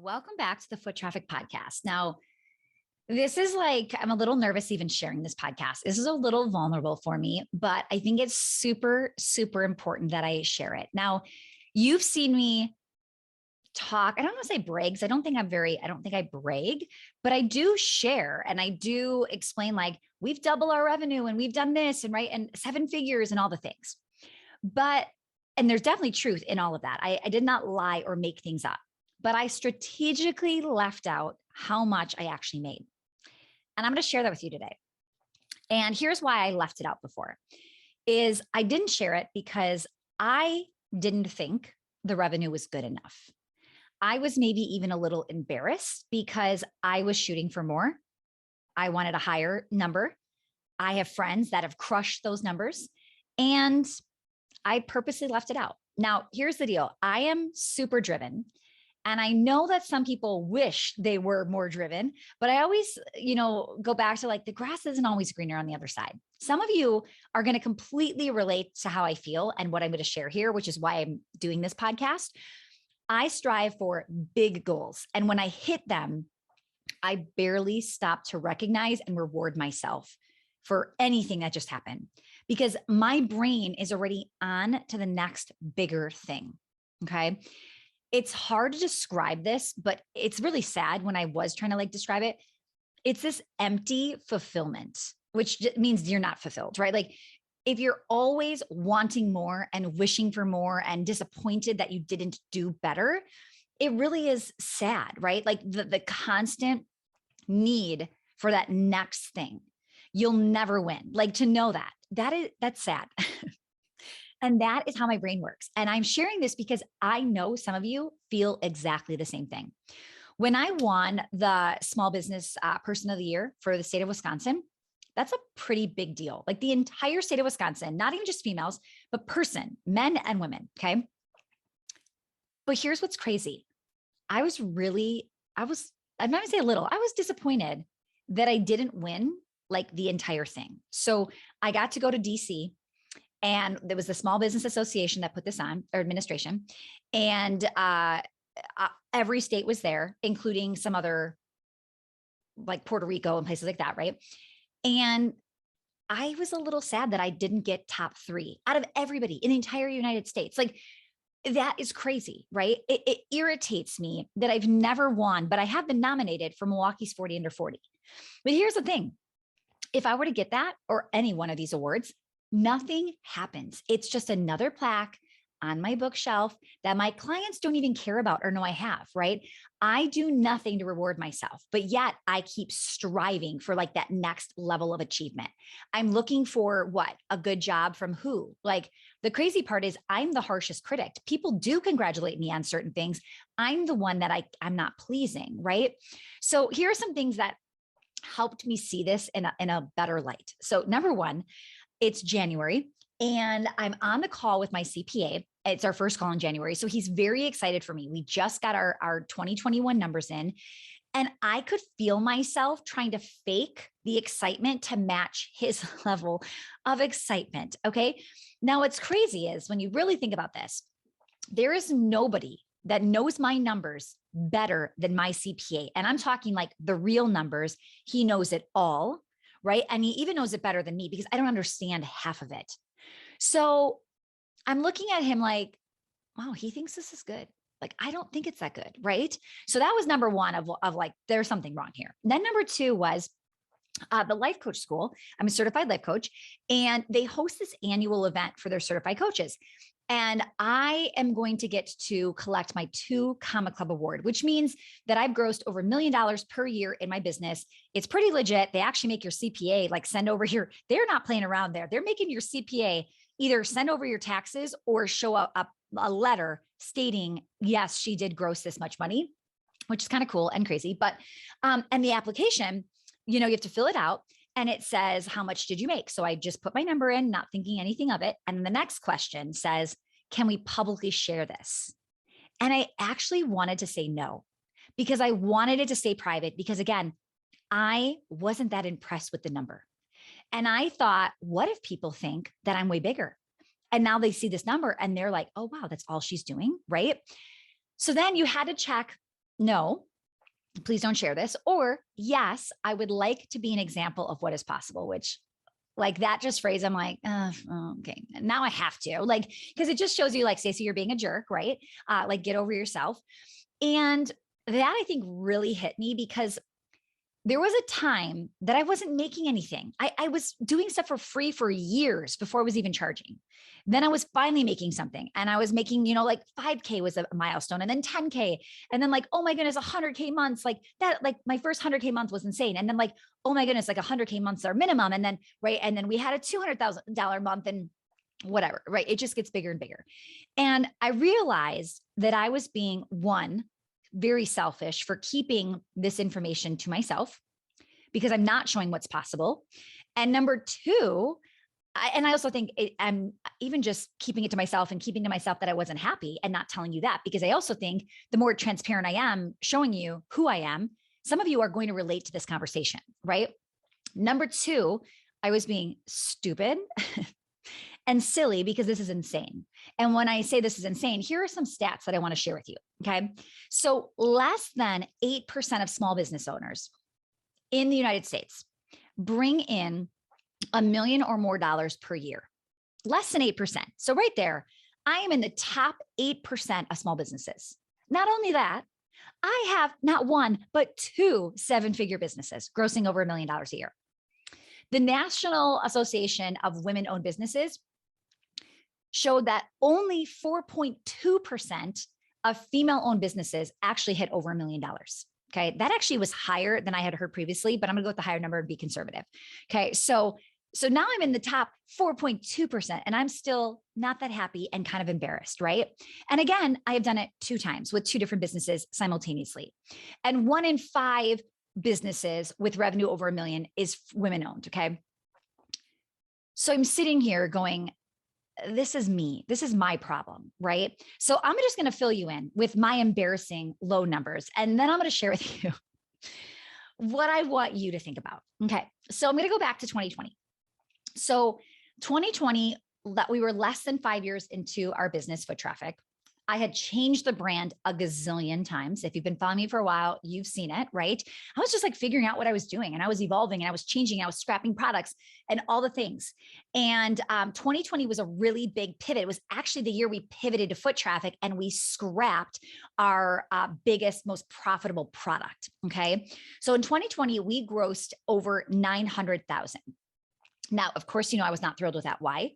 Welcome back to the Foot Traffic Podcast. Now, this is like, I'm a little nervous even sharing this podcast. This is a little vulnerable for me, but I think it's super, super important that I share it. Now, you've seen me talk. I don't want to say brags. I don't think I brag, but I do share and I do explain like we've doubled our revenue and we've done this and right and seven figures and all the things. But, and there's definitely truth in all of that. I did not lie or make things up, but I strategically left out how much I actually made. And I'm going to share that with you today. And here's why I left it out before is I didn't share it because I didn't think the revenue was good enough. I was maybe even a little embarrassed because I was shooting for more. I wanted a higher number. I have friends that have crushed those numbers and I purposely left it out. Now, here's the deal. I am super driven. And I know that some people wish they were more driven, but I always, go back to like the grass isn't always greener on the other side. Some of you are going to completely relate to how I feel and what I'm going to share here, which is why I'm doing this podcast. I strive for big goals. And when I hit them, I barely stop to recognize and reward myself for anything that just happened because my brain is already on to the next bigger thing. Okay. It's hard to describe this, but it's really sad when I was trying to like describe it. It's this empty fulfillment, which means you're not fulfilled, right? Like if you're always wanting more and wishing for more and disappointed that you didn't do better, it really is sad, right? Like the constant need for that next thing. You'll never win. Like to know that's sad. And that is how my brain works. And I'm sharing this because I know some of you feel exactly the same thing. When I won the small business person of the year for the state of Wisconsin, that's a pretty big deal. Like the entire state of Wisconsin, not even just females, but men and women. Okay. But here's what's crazy. I'm not gonna say a little, I was disappointed that I didn't win like the entire thing. So I got to go to DC. And there was the Small Business Association that put this on, or administration. And every state was there, including some other like Puerto Rico and places like that, right? And I was a little sad that I didn't get top 3 out of everybody in the entire United States. Like that is crazy, right? It irritates me that I've never won, but I have been nominated for Milwaukee's 40 under 40. But here's the thing. If I were to get that or any one of these awards, nothing happens. It's just another plaque on my bookshelf that my clients don't even care about or know I have, right? I do nothing to reward myself, but yet I keep striving for like that next level of achievement. I'm looking for what? A good job from who? Like the crazy part is I'm the harshest critic. People do congratulate me on certain things. I'm the one that I'm not pleasing, right? So here are some things that helped me see this in a better light. So number one, it's January and I'm on the call with my CPA. It's our first call in January. So he's very excited for me. We just got our 2021 numbers in and I could feel myself trying to fake the excitement to match his level of excitement. Okay. Now what's crazy is when you really think about this, there is nobody that knows my numbers better than my CPA. And I'm talking like the real numbers. He knows it all. Right. And he even knows it better than me because I don't understand half of it. So I'm looking at him like, wow, he thinks this is good. Like, I don't think it's that good. Right. So that was number one of like, there's something wrong here. Then number two was the life coach school. I'm a certified life coach and they host this annual event for their certified coaches. And I am going to get to collect my 2 Comma Club award, which means that I've grossed over $1 million per year in my business. It's pretty legit. They actually make your CPA like send over here. They're not playing around there. They're making your CPA either send over your taxes or show a letter stating, yes, she did gross this much money, which is kind of cool and crazy. But, and the application, you have to fill it out. And it says, how much did you make? So I just put my number in, not thinking anything of it. And the next question says, can we publicly share this? And I actually wanted to say no, because I wanted it to stay private because again, I wasn't that impressed with the number. And I thought, what if people think that I'm way bigger? And now they see this number and they're like, oh, wow, that's all she's doing. Right. So then you had to check no, please don't share this. Or yes, I would like to be an example of what is possible, which like that just phrase, I'm like, okay, now I have to like, because it just shows you like, Stacey, you're being a jerk, right? Like get over yourself. And that I think really hit me because there was a time that I wasn't making anything. I was doing stuff for free for years before I was even charging. Then I was finally making something and I was making, like 5K was a milestone and then 10K. And then like, oh my goodness, 100K months like that, like my first 100K month was insane. And then like, oh my goodness, like 100K months are minimum. And then, right. And then we had a $200,000 month and whatever, right. It just gets bigger and bigger. And I realized that I was being very selfish for keeping this information to myself because I'm not showing what's possible. And number two, I also think I'm even just keeping it to myself and keeping to myself that I wasn't happy and not telling you that, because I also think the more transparent I am showing you who I am, some of you are going to relate to this conversation, right? Number two, I was being stupid and silly because this is insane. And when I say this is insane, here are some stats that I want to share with you. Okay. So less than 8% of small business owners in the United States bring in $1 million or more per year, less than 8%. So right there, I am in the top 8% of small businesses. Not only that, I have not one, but two 7-figure businesses grossing over $1 million a year. The National Association of Women-Owned Businesses showed that only 4.2% of female-owned businesses actually hit over $1 million. Okay. That actually was higher than I had heard previously, but I'm going to go with the higher number and be conservative. Okay. So now I'm in the top 4.2% and I'm still not that happy and kind of embarrassed. Right. And again, I have done it 2 times with 2 different businesses simultaneously. And 1 in 5 businesses with revenue over $1 million is women owned. Okay. So I'm sitting here going, this is me. This is my problem, right? So I'm just going to fill you in with my embarrassing low numbers. And then I'm going to share with you what I want you to think about. Okay. So I'm going to go back to 2020. So 2020, that we were less than 5 years into our business, Foot Traffic. I had changed the brand a gazillion times. If you've been following me for a while, you've seen it, right? I was just like figuring out what I was doing and I was evolving and I was changing. I was scrapping products and all the things. And 2020 was a really big pivot. It was actually the year we pivoted to Foot Traffic and we scrapped our biggest, most profitable product. Okay. So in 2020, we grossed over 900,000. Now, of course, I was not thrilled with that. Why?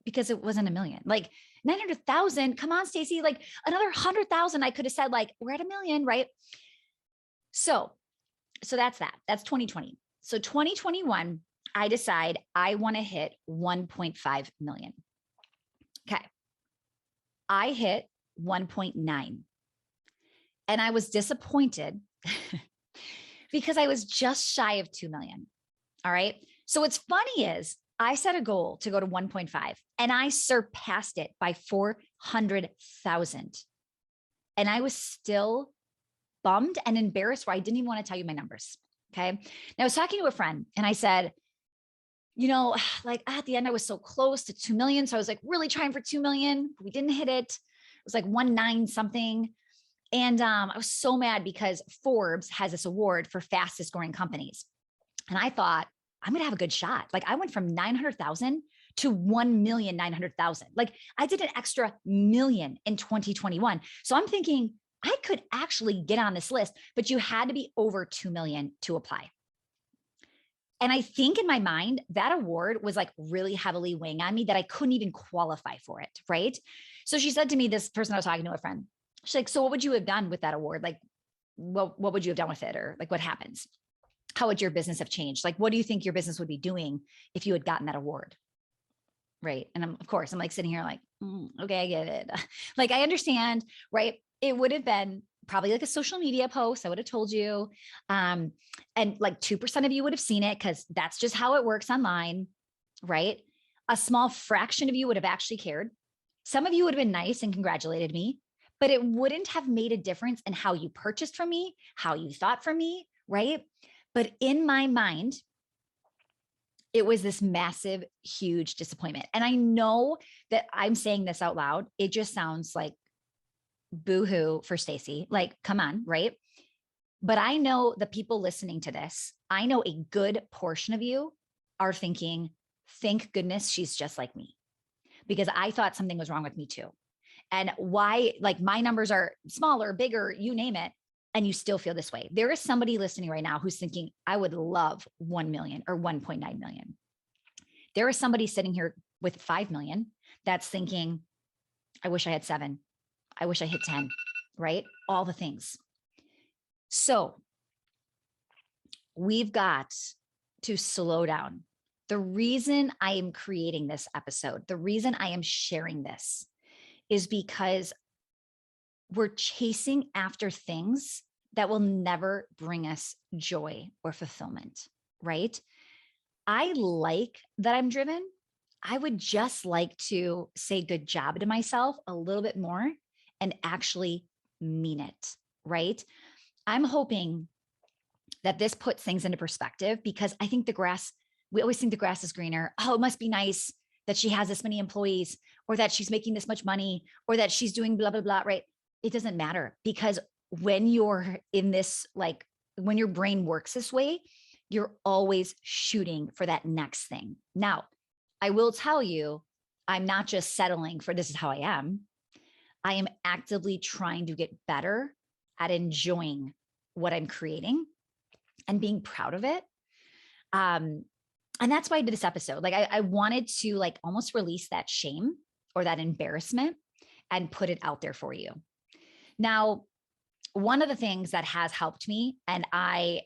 Because it wasn't $1 million. Like 900,000. Come on, Stacey, like another 100,000. I could have said like, we're at $1 million, right? So that's that. That's 2020. So 2021, I decide I want to hit 1.5 million. Okay. I hit 1.9 and I was disappointed because I was just shy of 2 million. All right. So what's funny is I set a goal to go to 1.5 and I surpassed it by 400,000. And I was still bummed and embarrassed where I didn't even want to tell you my numbers. Okay. Now I was talking to a friend and I said, like at the end, I was so close to 2 million. So I was like really trying for 2 million. We didn't hit it. It was like 1.9 something. And I was so mad because Forbes has this award for fastest growing companies. And I thought, I'm going to have a good shot. Like I went from 900,000 to 1,900,000. Like I did an extra million in 2021. So I'm thinking I could actually get on this list, but you had to be over 2 million to apply. And I think in my mind, that award was like really heavily weighing on me that I couldn't even qualify for it. Right. So she said to me, this person I was talking to, a friend, she's like, so what would you have done with that award? Like, what would you have done with it? Or like, what happens? How would your business have changed? Like, what do you think your business would be doing if you had gotten that award? Right. And of course, I'm like sitting here like, okay, I get it. Like, I understand, right? It would have been probably like a social media post. I would have told you. And like 2% of you would have seen it because that's just how it works online, right? A small fraction of you would have actually cared. Some of you would have been nice and congratulated me, but it wouldn't have made a difference in how you purchased from me, how you thought from me, right? But in my mind, it was this massive, huge disappointment. And I know that I'm saying this out loud. It just sounds like boo-hoo for Stacy. Like, come on, right? But I know the people listening to this, I know a good portion of you are thinking, thank goodness she's just like me, because I thought something was wrong with me too. And why, like, my numbers are smaller, bigger, you name it, and you still feel this way. There is somebody listening right now who's thinking, I would love 1 million or 1.9 million. There is somebody sitting here with 5 million that's thinking, I wish I had 7. I wish I hit 10, right? All the things. So we've got to slow down. The reason I am creating this episode, the reason I am sharing this is because we're chasing after things that will never bring us joy or fulfillment, right? I like that I'm driven. I would just like to say good job to myself a little bit more and actually mean it, right? I'm hoping that this puts things into perspective, because I think we always think the grass is greener. Oh, it must be nice that she has this many employees, or that she's making this much money, or that she's doing blah, blah, blah, right? It doesn't matter, because when you're in this, like when your brain works this way, you're always shooting for that next thing. Now, I will tell you, I'm not just settling for this is how I am. I am actively trying to get better at enjoying what I'm creating and being proud of it. And that's why I did this episode. Like I wanted to like almost release that shame or that embarrassment and put it out there for you. Now, one of the things that has helped me, and I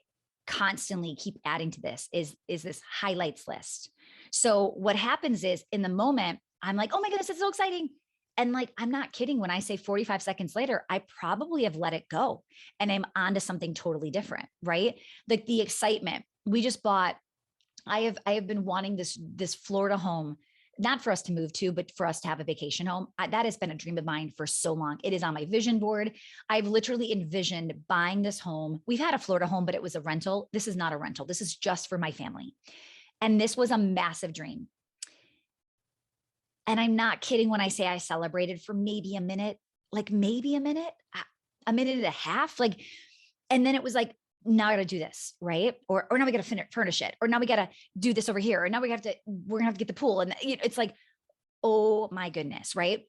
constantly keep adding to this, is this highlights list. So what happens is in the moment, I'm like, oh my goodness, it's so exciting. And like, I'm not kidding when I say 45 seconds later, I probably have let it go and I'm onto something totally different, right? Like the excitement. We just bought, I have been wanting this Florida home, not for us to move to, but for us to have a vacation home. That has been a dream of mine for so long. It is on my vision board. I've literally envisioned buying this home. We've had a Florida home, but it was a rental. This is not a rental. This is just for my family. And this was a massive dream. And I'm not kidding when I say I celebrated for maybe a minute, like maybe a minute and a half. Like, and then it was like, now I got to do this, right? Or now we got to furnish it, or now we got to do this over here, or now we're gonna have to get the pool. And it's like, oh my goodness, right?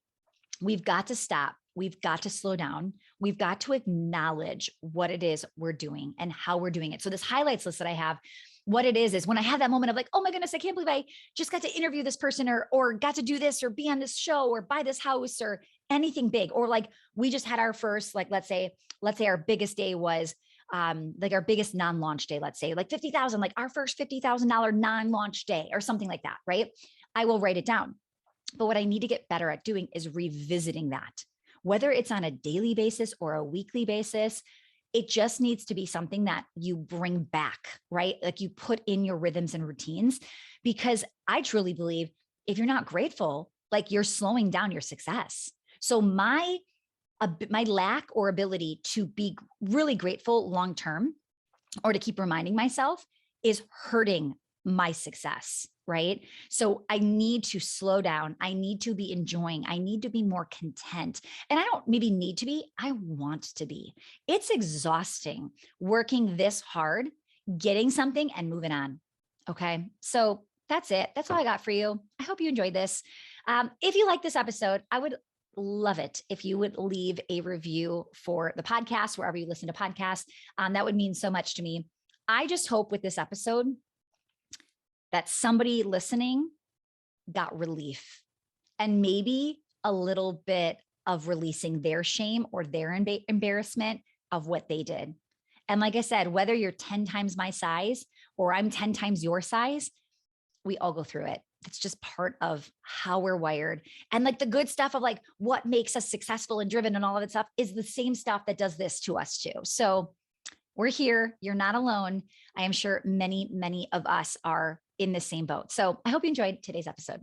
We've got to stop. We've got to slow down. We've got to acknowledge what it is we're doing and how we're doing it. So this highlights list that I have, what it is when I have that moment of like, oh my goodness, I can't believe I just got to interview this person, or got to do this, or be on this show, or buy this house, or anything big. Or like we just had our first, like, let's say our biggest day was like our biggest non-launch day, let's say like 50,000, like our first $50,000 non-launch day or something like that, right? I will write it down. But what I need to get better at doing is revisiting that, whether it's on a daily basis or a weekly basis. It just needs to be something that you bring back, right? Like you put in your rhythms and routines, because I truly believe if you're not grateful, like you're slowing down your success. So my lack or ability to be really grateful long-term, or to keep reminding myself, is hurting my success, right? So I need to slow down. I need to be enjoying. I need to be more content. And I don't maybe need to be, I want to be. It's exhausting working this hard, getting something and moving on. Okay. So that's it. That's all I got for you. I hope you enjoyed this. If you like this episode, I would love it if you would leave a review for the podcast, wherever you listen to podcasts. That would mean so much to me. I just hope with this episode that somebody listening got relief, and maybe a little bit of releasing their shame or their embarrassment of what they did. And like I said, whether you're 10 times my size or I'm 10 times your size, we all go through it. It's just part of how we're wired. And like the good stuff of like what makes us successful and driven and all of that stuff is the same stuff that does this to us too. So we're here. You're not alone. I am sure many, many of us are in the same boat. So I hope you enjoyed today's episode.